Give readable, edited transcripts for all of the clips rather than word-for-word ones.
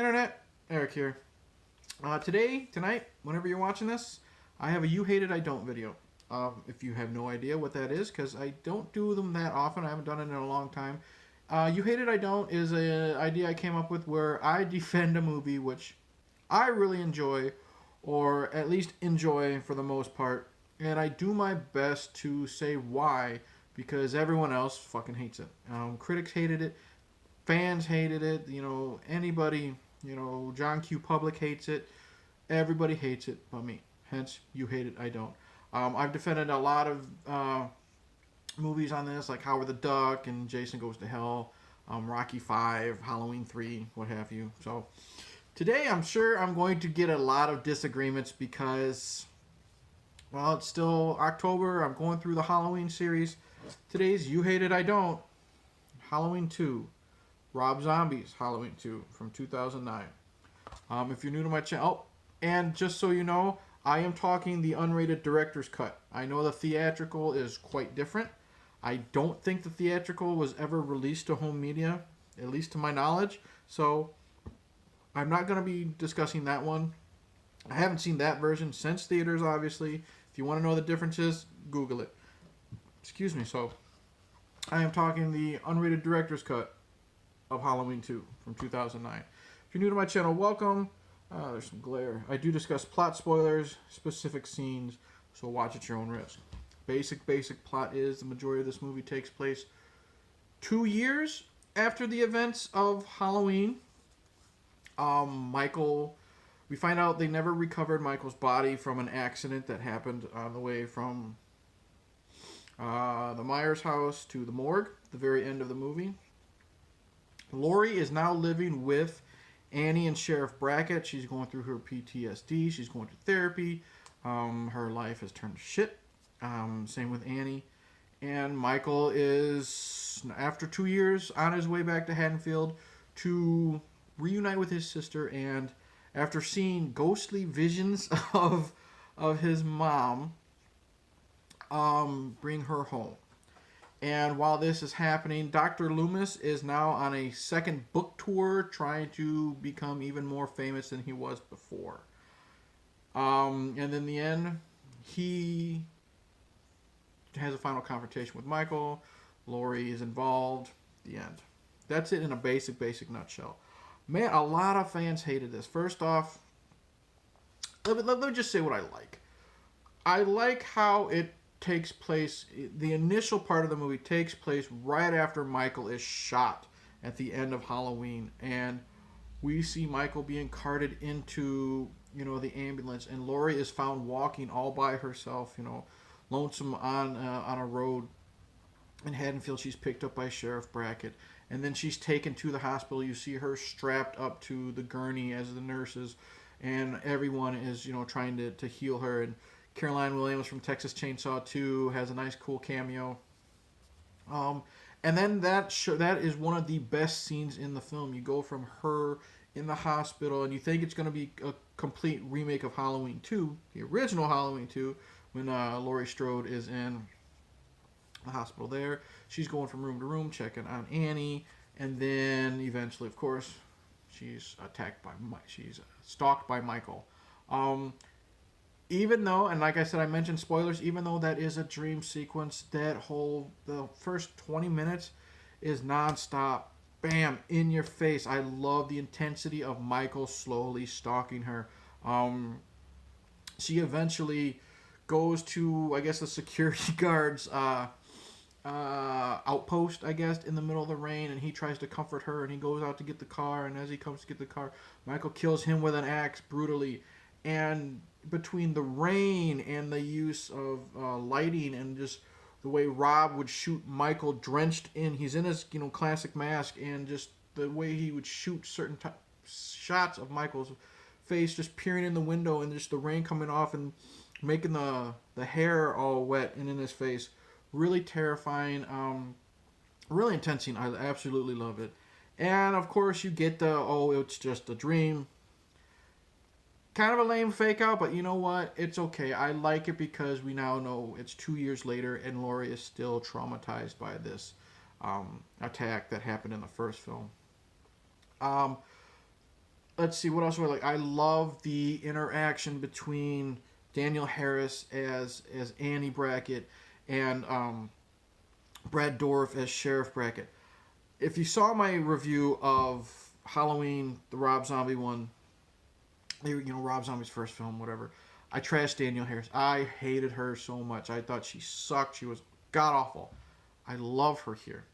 Internet, Eric here. Tonight, whenever you're watching this, I have a You Hate It, I Don't video. If you have no idea what that is, because I don't do them that often, I haven't done it in a long time. You Hate It, I Don't is an idea I came up with where I defend a movie which I really enjoy, or at least enjoy for the most part, and I do my best to say why, because everyone else fucking hates it. Critics hated it, fans hated it, anybody, John Q. Public hates it. Everybody hates it but me. Hence, You Hate It, I Don't. I've defended a lot of movies on this, like Howard the Duck and Jason Goes to Hell, Rocky 5, Halloween 3, what have you. So, today I'm sure I'm going to get a lot of disagreements because, well, it's still October. I'm going through the Halloween series. Today's You Hate It, I Don't. Halloween 2. Rob Zombie's Halloween 2 from 2009. If you're new to my channel, and just so you know, I am talking the unrated director's cut. I know the theatrical is quite different. I don't think the theatrical was ever released to home media, at least to my knowledge. So I'm not going to be discussing that one. I haven't seen that version since theaters, obviously. If you want to know the differences, Google it. Excuse me. So I am talking the unrated director's cut of Halloween 2 from 2009. If you're new to my channel, welcome. There's some glare. I do discuss plot spoilers, specific scenes, so watch at your own risk. Basic plot is the majority of this movie takes place 2 years after the events of Halloween. We find out they never recovered Michael's body from an accident that happened on the way from the Myers house to the morgue, the very end of the movie. Laurie is now living with Annie and Sheriff Brackett. She's going through her PTSD. She's going to therapy. Her life has turned to shit. Same with Annie. And Michael is, after 2 years, on his way back to Haddonfield to reunite with his sister. And after seeing ghostly visions of his mom, bring her home. And while this is happening, Dr. Loomis is now on a second book tour trying to become even more famous than he was before. And in the end, he has a final confrontation with Michael. Laurie is involved. The end. That's it in a basic nutshell. Man, a lot of fans hated this. First off, let me just say what I like. I like how it takes place, the initial part of the movie takes place right after Michael is shot at the end of Halloween, and we see Michael being carted into, the ambulance, and Laurie is found walking all by herself, lonesome on a road in Haddonfield. She's picked up by Sheriff Brackett, and then she's taken to the hospital. You see her strapped up to the gurney as the nurses, and everyone is, trying to heal her. And Caroline Williams from Texas Chainsaw 2 has a nice, cool cameo. And then that is one of the best scenes in the film. You go from her in the hospital, and you think it's going to be a complete remake of Halloween 2, the original Halloween 2, when Laurie Strode is in the hospital there. She's going from room to room, checking on Annie, and then eventually, of course, she's stalked by Michael. Even though, and like I said, I mentioned spoilers, even though that is a dream sequence, the first 20 minutes is nonstop. Bam, in your face. I love the intensity of Michael slowly stalking her. She eventually goes to, I guess, the security guard's outpost, I guess, in the middle of the rain, and he tries to comfort her, and he goes out to get the car, and as he comes to get the car, Michael kills him with an axe brutally. And between the rain and the use of lighting and just the way Rob would shoot Michael drenched in, he's in his classic mask, and just the way he would shoot certain shots of Michael's face just peering in the window and just the rain coming off and making the hair all wet and in his face. Really terrifying, really intense scene. I absolutely love it. And of course you get it's just a dream. Kind of a lame fake out, but you know what? It's okay. I like it because we now know it's 2 years later and Laurie is still traumatized by this attack that happened in the first film. let's see what else do I like. I love the interaction between Danielle Harris as Annie Brackett and Brad Dourif as Sheriff Brackett. If you saw my review of Halloween, the Rob Zombie one, Rob Zombie's first film, whatever, I trashed Danielle Harris. I hated her so much. I thought she sucked. She was god awful. I love her here.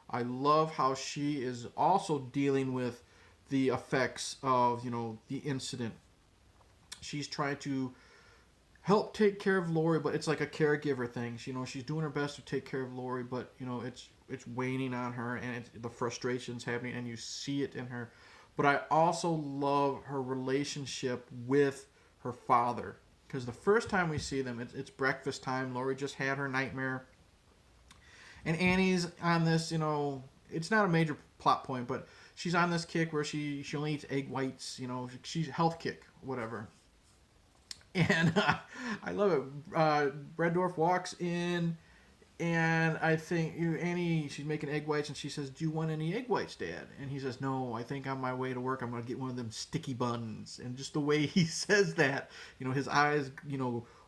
I love how she is also dealing with the effects of, the incident. She's trying to help take care of Laurie, but it's like a caregiver thing. She's doing her best to take care of Laurie, but it's waning on her, and the frustration's happening, and you see it in her. But I also love her relationship with her father, because the first time we see them, it's breakfast time. Laurie just had her nightmare, and Annie's on this. It's not a major plot point, but she's on this kick where she only eats egg whites. She's health kick, whatever. And I love it. Brad Dourif walks in, and I think Annie, she's making egg whites, and she says, "Do you want any egg whites, Dad?" And he says, "No, I think on my way to work, I'm going to get one of them sticky buns." And just the way he says that, his eyes,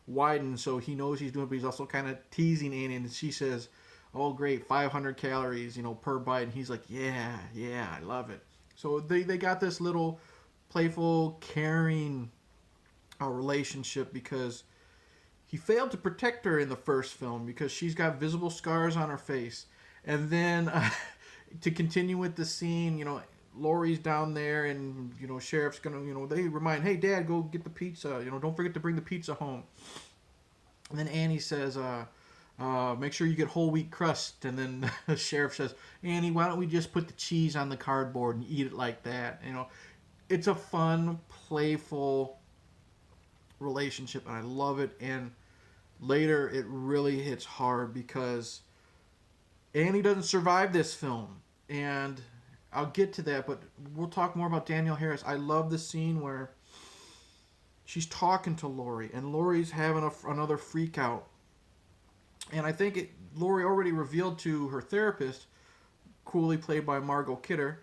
widen, so he knows he's doing it, but he's also kind of teasing Annie. And she says, "Oh, great, 500 calories, per bite." And he's like, yeah, I love it. So they got this little playful, caring relationship, because he failed to protect her in the first film because she's got visible scars on her face. And then to continue with the scene, Laurie's down there, and Sheriff's gonna, they remind, "Hey, Dad, go get the pizza. Don't forget to bring the pizza home." And then Annie says, "Make sure you get whole wheat crust." And then the Sheriff says, "Annie, why don't we just put the cheese on the cardboard and eat it like that?" It's a fun, playful relationship, and I love it. And later it really hits hard because Annie doesn't survive this film, and I'll get to that, but we'll talk more about Danielle Harris. I love the scene where she's talking to Laurie, and Laurie's having another freak out, and I think Laurie already revealed to her therapist, coolly played by Margot Kidder.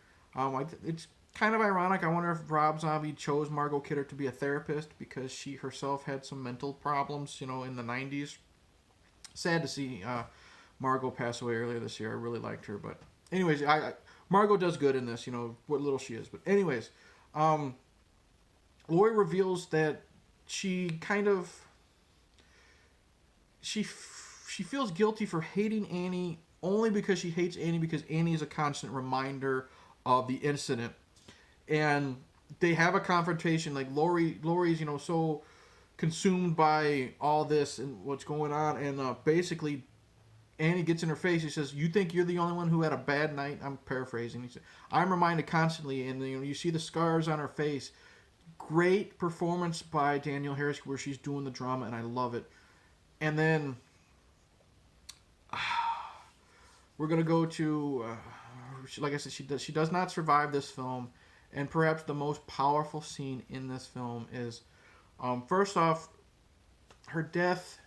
It's kind of ironic. I wonder if Rob Zombie chose Margot Kidder to be a therapist because she herself had some mental problems, in the 90s. Sad to see Margot pass away earlier this year. I really liked her. But anyways, Margot does good in this, what little she is. But anyways, Laurie reveals that she feels guilty for hating Annie only because she hates Annie because Annie is a constant reminder of the incident. And they have a confrontation. Like Laurie's, so consumed by all this and what's going on, and basically Annie gets in her face. He says, "You think you're the only one who had a bad night?" I'm paraphrasing. He said, "I'm reminded constantly," and you see the scars on her face. Great performance by Danielle Harris where she's doing the drama, and I love it. And then we're gonna go to, like I said, she does not survive this film. And perhaps the most powerful scene in this film is, first off, her death.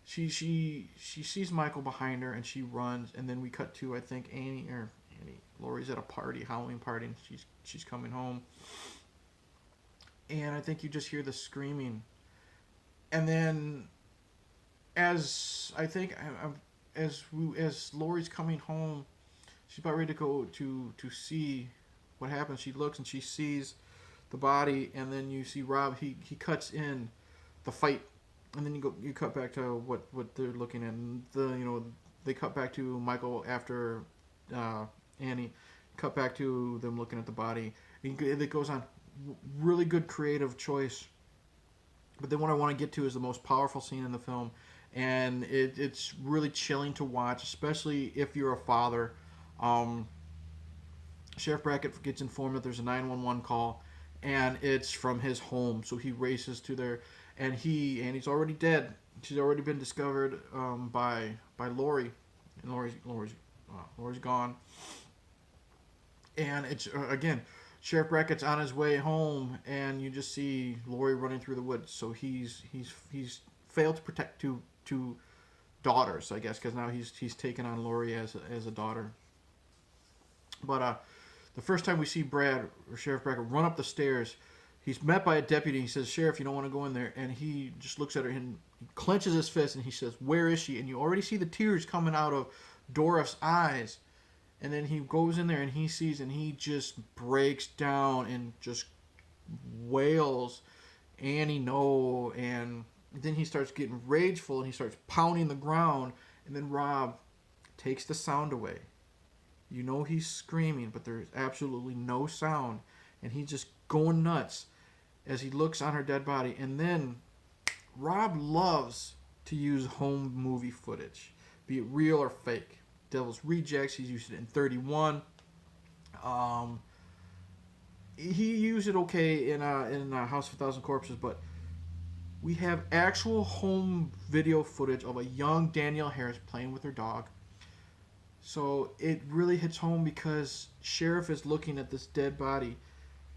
She sees Michael behind her, and she runs. And then we cut to, I think, Laurie's at a party, Halloween party, and she's coming home. And I think you just hear the screaming. And then, as Laurie's coming home, she's about ready to go to see what happens. She looks and she sees the body, and then you see Rob. He cuts in the fight, and then you cut back to what they're looking at. And they cut back to Michael after Annie. Cut back to them looking at the body. It goes on. Really good creative choice. But then what I want to get to is the most powerful scene in the film, and it's really chilling to watch, especially if you're a father. Sheriff Brackett gets informed that there's a 911 call, and it's from his home. So he races to there, and he's already dead. She's already been discovered by Laurie, and Laurie's gone. And it's again, Sheriff Brackett's on his way home, and you just see Laurie running through the woods. So he's failed to protect two daughters, I guess, because now he's taken on Laurie as a daughter. But The first time we see Brad, or Sheriff Brackett, run up the stairs, he's met by a deputy. He says, "Sheriff, you don't want to go in there." And he just looks at her and he clenches his fist and he says, "Where is she?" And you already see the tears coming out of Dorif's eyes. And then he goes in there and he sees, and he just breaks down and just wails, "Annie, no." And then he starts getting rageful and he starts pounding the ground. And then Rob takes the sound away. You know he's screaming, but there's absolutely no sound. And he's just going nuts as he looks on her dead body. And then Rob loves to use home movie footage, be it real or fake. Devil's Rejects, he's used it in 31. He used it okay in House of a Thousand Corpses, but we have actual home video footage of a young Danielle Harris playing with her dog. So it really hits home because Sheriff is looking at this dead body,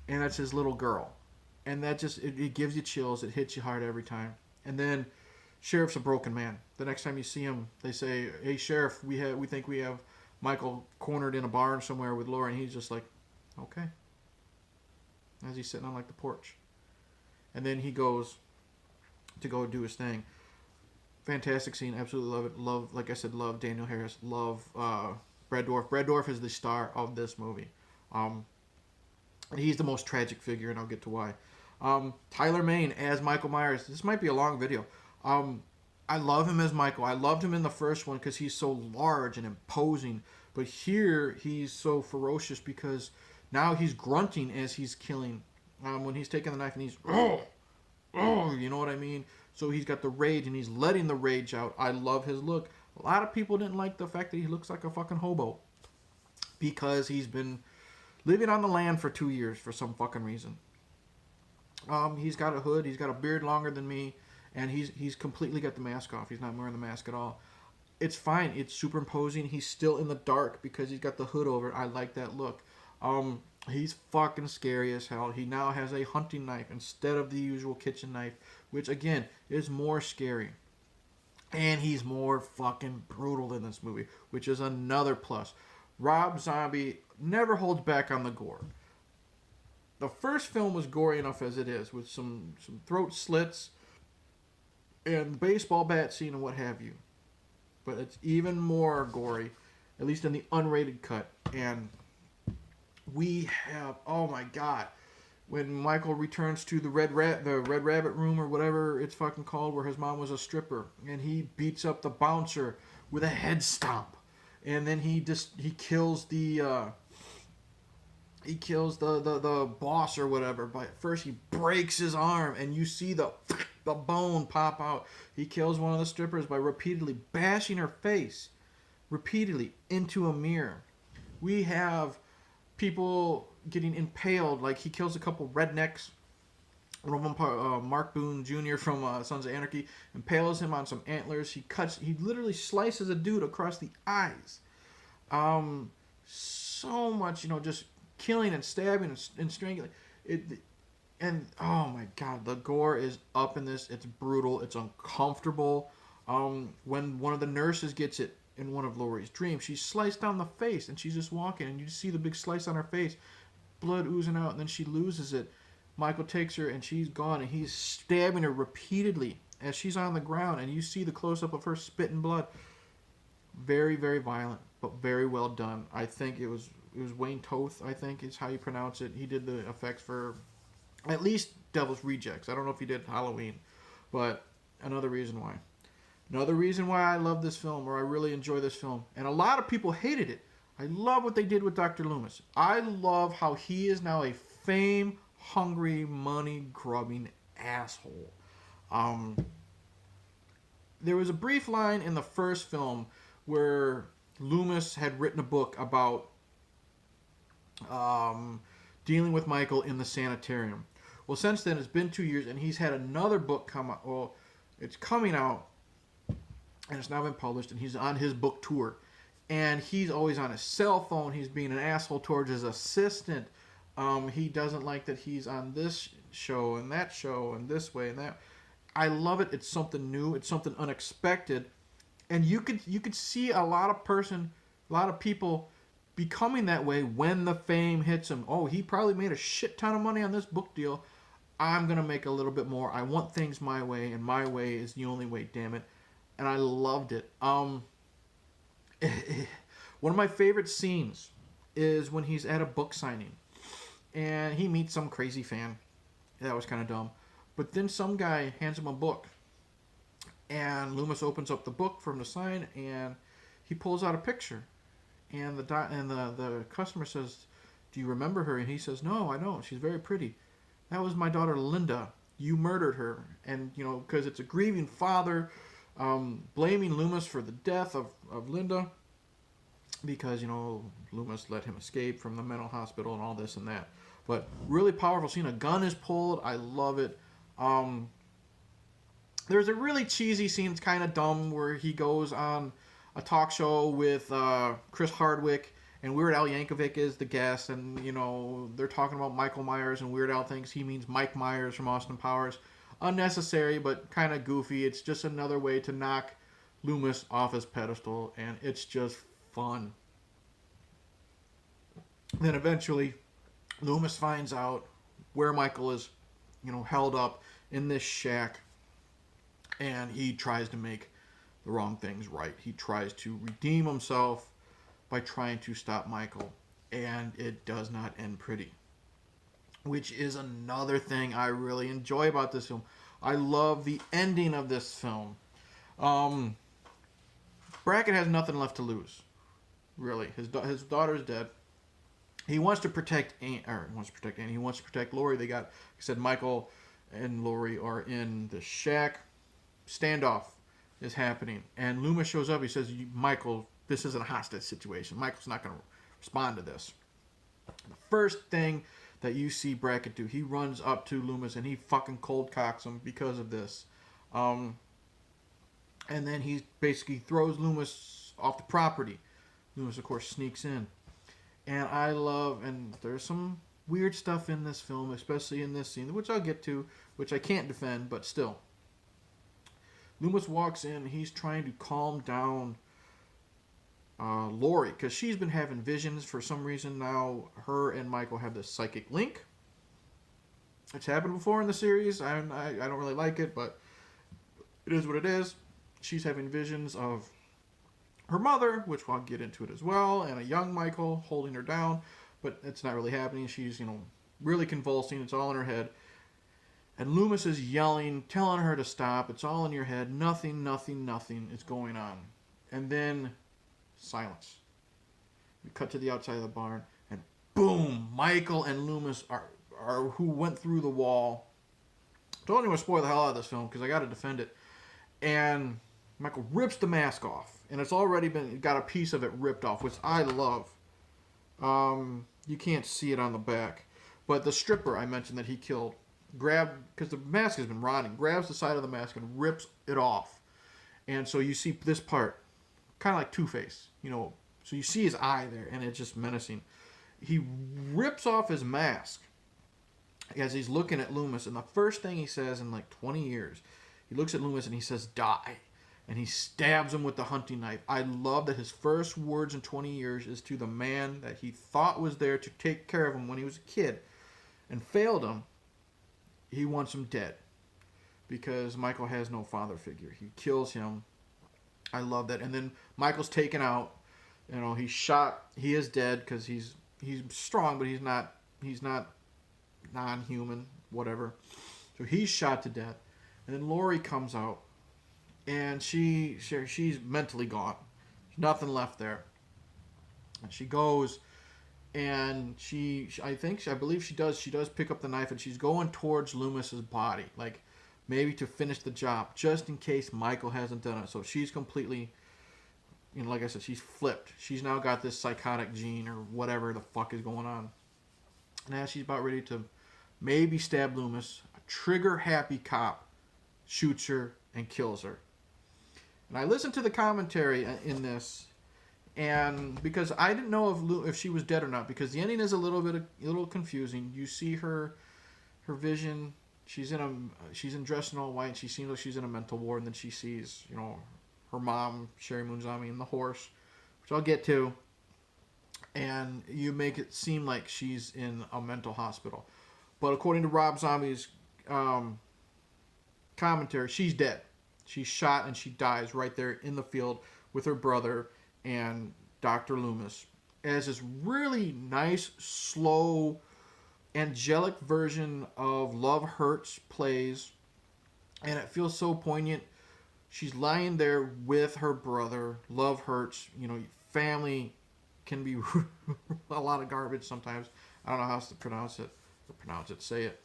and that's his little girl. And that just, it gives you chills. It hits you hard every time. And then Sheriff's a broken man. The next time you see him, they say, "Hey, Sheriff, we think we have Michael cornered in a barn somewhere with Laurie." And he's just like, "Okay." As he's sitting on like the porch. And then he goes to go do his thing. Fantastic scene. Absolutely love it. Love, like I said, love Danielle Harris. Love Brad Dourif. Brad Dourif is the star of this movie. He's the most tragic figure, and I'll get to why. Tyler Mane as Michael Myers. This might be a long video. I love him as Michael. I loved him in the first one because he's so large and imposing. But here, he's so ferocious because now he's grunting as he's killing. When he's taking the knife and he's, "Oh, you know what I mean?" So he's got the rage and he's letting the rage out. I love his look. A lot of people didn't like the fact that he looks like a fucking hobo because he's been living on the land for 2 years for some fucking reason. He's got a hood. He's got a beard longer than me. And he's completely got the mask off. He's not wearing the mask at all. It's fine. It's superimposing. He's still in the dark because he's got the hood over. I like that look. He's fucking scary as hell. He now has a hunting knife instead of the usual kitchen knife, which, again, is more scary. And he's more fucking brutal in this movie, which is another plus. Rob Zombie never holds back on the gore. The first film was gory enough as it is, with some throat slits and baseball bat scene and what have you. But it's even more gory, at least in the unrated cut. And we have, oh my god, when Michael returns to the Red Rabbit room or whatever it's fucking called, where his mom was a stripper, and he beats up the bouncer with a head stomp, and then he kills the boss or whatever. But first he breaks his arm, and you see the bone pop out. He kills one of the strippers by repeatedly bashing her face repeatedly into a mirror. We have people getting impaled, like he kills a couple rednecks. One of them, Mark Boone Jr. from Sons of Anarchy, impales him on some antlers. He literally slices a dude across the eyes. So much, just killing and stabbing and strangling. And oh my god, the gore is up in this. It's brutal. It's uncomfortable. When one of the nurses gets it in one of Laurie's dreams, she's sliced down the face, and she's just walking, and you see the big slice on her face, blood oozing out, and then she loses it. Michael takes her, and she's gone, and he's stabbing her repeatedly as she's on the ground, and you see the close-up of her spitting blood. Very, very violent, but very well done. I think it was Wayne Toth, I think is how you pronounce it. He did the effects for at least Devil's Rejects. I don't know if he did Halloween, but another reason why. Another reason why I love this film, or I really enjoy this film, and a lot of people hated it. I love what they did with Dr. Loomis. I love how he is now a fame-hungry, money-grubbing asshole. There was a brief line in the first film where Loomis had written a book about dealing with Michael in the sanitarium. Well, since then, it's been 2 years, and he's had another book come out. Well, it's coming out, and it's now been published, and he's on his book tour. And he's always on his cell phone. He's being an asshole towards his assistant. He doesn't like that he's on this show and that show and this way and that. I love it. It's something new. It's something unexpected. And you could see a lot of people becoming that way when the fame hits him. Oh, he probably made a shit ton of money on this book deal. I'm going to make a little bit more. I want things my way, and my way is the only way, damn it. And I loved it. One of my favorite scenes is when he's at a book signing and he meets some crazy fan. That was kind of dumb. But then some guy hands him a book, and Loomis opens up the book for him to sign, and he pulls out a picture. And the customer says, "Do you remember her?" And he says, "No, I don't. She's very pretty. That was my daughter Linda. You murdered her." And, you know, because it's a grieving father blaming Loomis for the death of Linda because, you know, Loomis let him escape from the mental hospital and all this and that. But really powerful scene. A gun is pulled. I love it. There's a really cheesy scene. It's kind of dumb where he goes on a talk show with Chris Hardwick, and Weird Al Yankovic is the guest, and, you know, they're talking about Michael Myers, and Weird Al thinks he means Mike Myers from Austin Powers. Unnecessary, but kind of goofy. It's just another way to knock Loomis off his pedestal, and it's just fun. Then eventually, Loomis finds out where Michael is, you know, held up in this shack, and he tries to make the wrong things right. He tries to redeem himself by trying to stop Michael, and it does not end pretty, which is another thing I really enjoy about this film. I love the ending of this film. Brackett has nothing left to lose, really. His daughter's dead. He wants to protect Annie. He wants to protect Laurie. They got, like I said, Michael and Laurie are in the shack. Standoff is happening, and Loomis shows up. He says, "Michael, this isn't a hostage situation. Michael's not going to respond to this." The first thing that you see Brackett do, he runs up to Loomis and he fucking cold cocks him because of this. And then he basically throws Loomis off the property. Loomis, of course, sneaks in. And and there's some weird stuff in this film, especially in this scene, which I'll get to, which I can't defend, but still. Loomis walks in, he's trying to calm down Laurie, because she's been having visions for some reason. Now her and Michael have this psychic link. It's happened before in the series. I don't really like it, but it is what it is. She's having visions of her mother, which I'll get into it as well, and a young Michael holding her down, but it's not really happening. She's, you know, really convulsing. It's all in her head. And Loomis is yelling, telling her to stop. It's all in your head. Nothing is going on. And then silence. We cut to the outside of the barn, and boom! Michael and Loomis are who went through the wall. Don't even want to spoil the hell out of this film because I got to defend it. And Michael rips the mask off, and it's already got a piece of it ripped off, which I love. You can't see it on the back, but the stripper I mentioned that he killed grabbed, because the mask has been rotting, grabs the side of the mask and rips it off, and so you see this part, kind of like Two-Face, you know. So you see his eye there, and it's just menacing. He rips off his mask as he's looking at Loomis, and the first thing he says in like 20 years, he looks at Loomis and he says, "Die." And he stabs him with the hunting knife. I love that his first words in 20 years is to the man that he thought was there to take care of him when he was a kid and failed him. He wants him dead because Michael has no father figure. He kills him. I love that. And then Michael's taken out. You know, he's shot. He is dead because he's strong, but he's not non-human, whatever. So he's shot to death. And then Laurie comes out. And she's mentally gone. There's nothing left there. And she goes, and I believe she does pick up the knife, and she's going towards Loomis's body, like maybe to finish the job, just in case Michael hasn't done it. So she's completely, you know, like I said, she's flipped. She's now got this psychotic gene or whatever the fuck is going on. Now she's about ready to maybe stab Loomis. A trigger-happy cop shoots her and kills her. And I listened to the commentary in this, and because I didn't know if she was dead or not, because the ending is a little confusing. You see her vision. She's dressed in all white. And she seems like she's in a mental ward, and then she sees, you know, her mom, Sheri Moon Zombie, and the horse, which I'll get to. and you make it seem like she's in a mental hospital. But according to Rob Zombie's commentary, she's dead. She's shot and she dies right there in the field with her brother and Dr. Loomis. As this really nice, slow, angelic version of Love Hurts plays, and it feels so poignant. She's lying there with her brother. Love hurts. You know, family can be a lot of garbage sometimes. I don't know how else to pronounce it. Say it.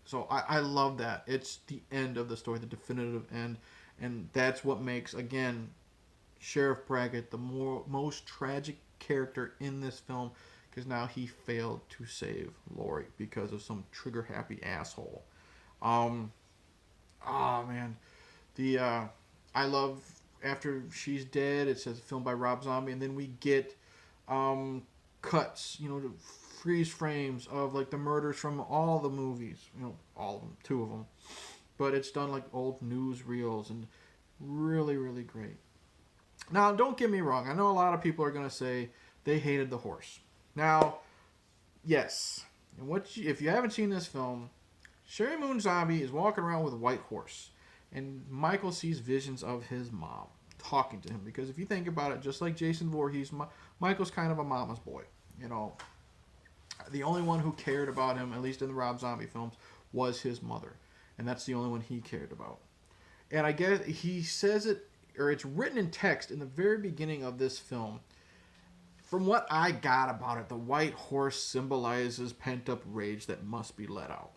So I love that. It's the end of the story, the definitive end. And that's what makes, again, Sheriff Brackett the most tragic character in this film, because now he failed to save Laurie because of some trigger-happy asshole. Oh, man. I love, after she's dead, it says filmed by Rob Zombie, and then we get cuts, you know, freeze frames of like the murders from all the movies, you know, all of them, 2 of them, but it's done like old newsreels, and really, really great. Now, don't get me wrong, I know a lot of people are going to say they hated the horse. Now, yes, and if you haven't seen this film, Sheri Moon Zombie is walking around with a white horse, and Michael sees visions of his mom talking to him, because if you think about it, just like Jason Voorhees, Michael's kind of a mama's boy, you know. The only one who cared about him, at least in the Rob Zombie films, was his mother. And that's the only one he cared about. And I guess he says it, or it's written in text in the very beginning of this film. From what I got about it, the white horse symbolizes pent-up rage that must be let out.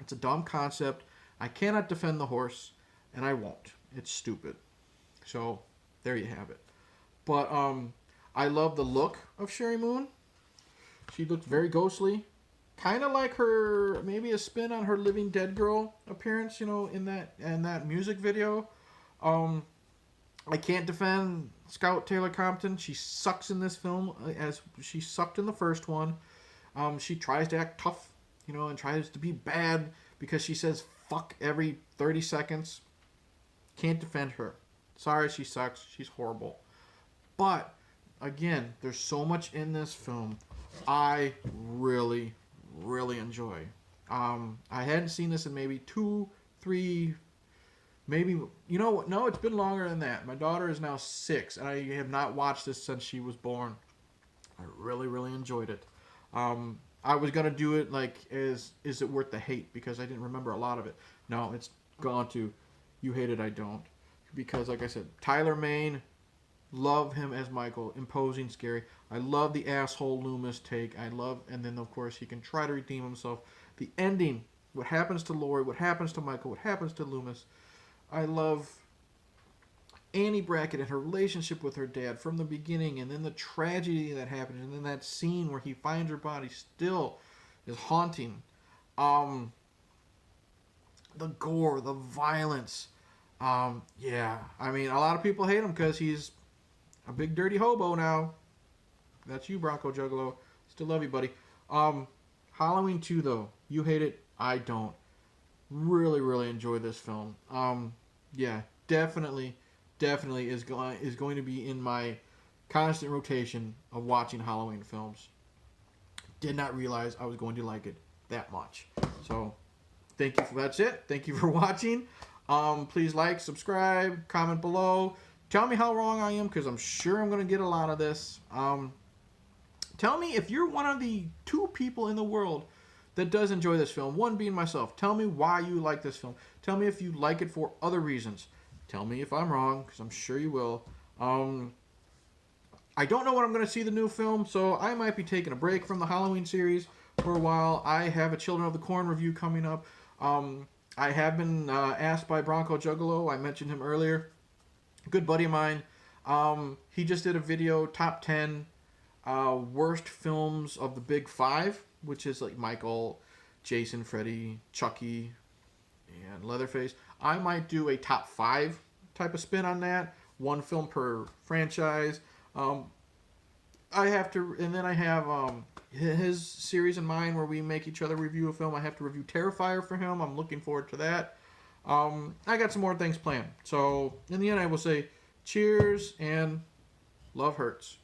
It's a dumb concept. I cannot defend the horse, and I won't. It's stupid. So, there you have it. But I love the look of Sheri Moon. She looked very ghostly, kind of like her, maybe a spin on her Living Dead Girl appearance, you know, in that music video. I can't defend Scout Taylor Compton. She sucks in this film, as she sucked in the first one. She tries to act tough, you know, and tries to be bad because she says fuck every 30 seconds. Can't defend her. Sorry, she sucks. She's horrible. But, again, there's so much in this film I really, really enjoy. I hadn't seen this in maybe 2, 3, maybe, you know what? No, it's been longer than that. My daughter is now 6, and I have not watched this since she was born. I really, really enjoyed it. I was going to do it like, is it worth the hate? Because I didn't remember a lot of it. No, it's gone to You Hate It, I Don't. Because, like I said, Tyler Mane, love him as Michael, imposing, scary. I love the asshole Loomis take. And then of course he can try to redeem himself. The ending, what happens to Laurie, what happens to Michael, what happens to Loomis. I love Annie Brackett and her relationship with her dad from the beginning, and then the tragedy that happened, and then that scene where he finds her body still is haunting. The gore, the violence. Yeah, I mean, a lot of people hate him because he's a big dirty hobo now. That's you, Bronco Juggalo. Still love you, buddy. Halloween 2, though. You Hate It, I Don't. Really, really enjoy this film. Yeah, definitely is going to be in my constant rotation of watching Halloween films. Did not realize I was going to like it that much. So, that's it. Thank you for watching. Please like, subscribe, comment below. Tell me how wrong I am, because I'm sure I'm going to get a lot of this. Tell me if you're one of the 2 people in the world that does enjoy this film, one being myself. Tell me why you like this film. Tell me if you like it for other reasons. Tell me if I'm wrong, because I'm sure you will. I don't know when I'm going to see the new film, so I might be taking a break from the Halloween series for a while. I have a Children of the Corn review coming up. I have been asked by Bronco Juggalo. I mentioned him earlier. Good buddy of mine. He just did a video, top 10 worst films of the big 5, which is like Michael, Jason, Freddy, Chucky, and Leatherface. I might do a top 5 type of spin on that. 1 film per franchise. I have his series in mind where we make each other review a film. I have to review Terrifier for him. I'm looking forward to that. I got some more things planned. So, in the end, I will say cheers and love hurts.